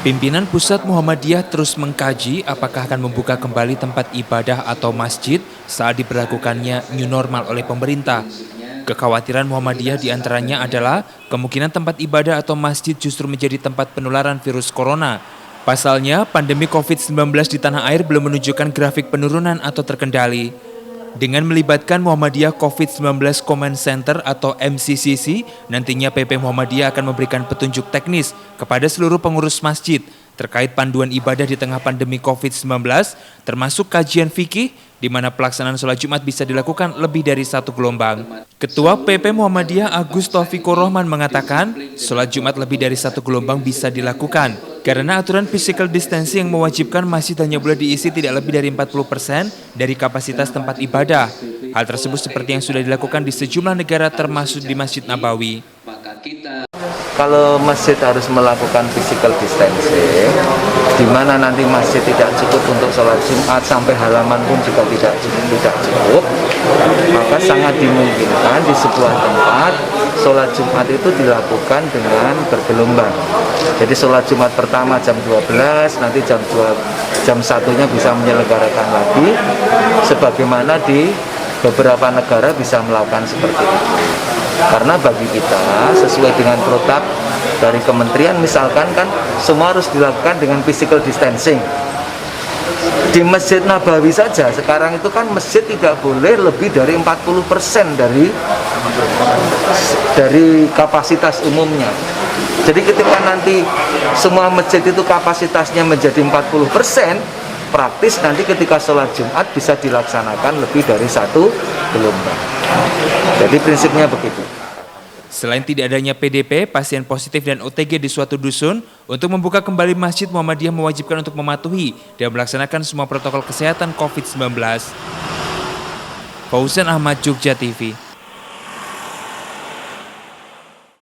Pimpinan Pusat Muhammadiyah terus mengkaji apakah akan membuka kembali tempat ibadah atau masjid saat diberlakukannya new normal oleh pemerintah. Kekhawatiran Muhammadiyah diantaranya adalah kemungkinan tempat ibadah atau masjid justru menjadi tempat penularan virus corona. Pasalnya, pandemi COVID-19 di tanah air belum menunjukkan grafik penurunan atau terkendali. Dengan melibatkan Muhammadiyah COVID-19 Command Center atau MCCC, nantinya PP Muhammadiyah akan memberikan petunjuk teknis kepada seluruh pengurus masjid terkait panduan ibadah di tengah pandemi COVID-19, termasuk kajian fikih, di mana pelaksanaan sholat Jumat bisa dilakukan lebih dari satu gelombang. Ketua PP Muhammadiyah Agus Taufikur Rahman mengatakan, sholat Jumat lebih dari satu gelombang bisa dilakukan, karena aturan physical distancing yang mewajibkan masjid hanya boleh diisi tidak lebih dari 40% dari kapasitas tempat ibadah. Hal tersebut seperti yang sudah dilakukan di sejumlah negara termasuk di Masjid Nabawi. Kalau masjid harus melakukan physical distancing, di mana nanti masjid tidak cukup untuk sholat Jumat sampai halaman pun juga tidak cukup, maka sangat dimungkinkan di sebuah tempat sholat Jumat itu dilakukan dengan bergelombang. Jadi sholat Jumat pertama jam 12, nanti jam 1-nya bisa menyelenggarakan lagi, sebagaimana di beberapa negara bisa melakukan seperti itu. Karena bagi kita, sesuai dengan protap dari kementerian misalkan kan semua harus dilakukan dengan physical distancing. Di Masjid Nabawi saja sekarang itu kan masjid tidak boleh lebih dari 40% dari kapasitas umumnya. Jadi ketika nanti semua masjid itu kapasitasnya menjadi 40%, praktis nanti ketika sholat Jumat bisa dilaksanakan lebih dari satu gelombang. Jadi prinsipnya begitu. Selain tidak adanya PDP, pasien positif dan OTG di suatu dusun, untuk membuka kembali Masjid Muhammadiyah mewajibkan untuk mematuhi dan melaksanakan semua protokol kesehatan COVID-19. Fauzan Ahmad, Jogja TV.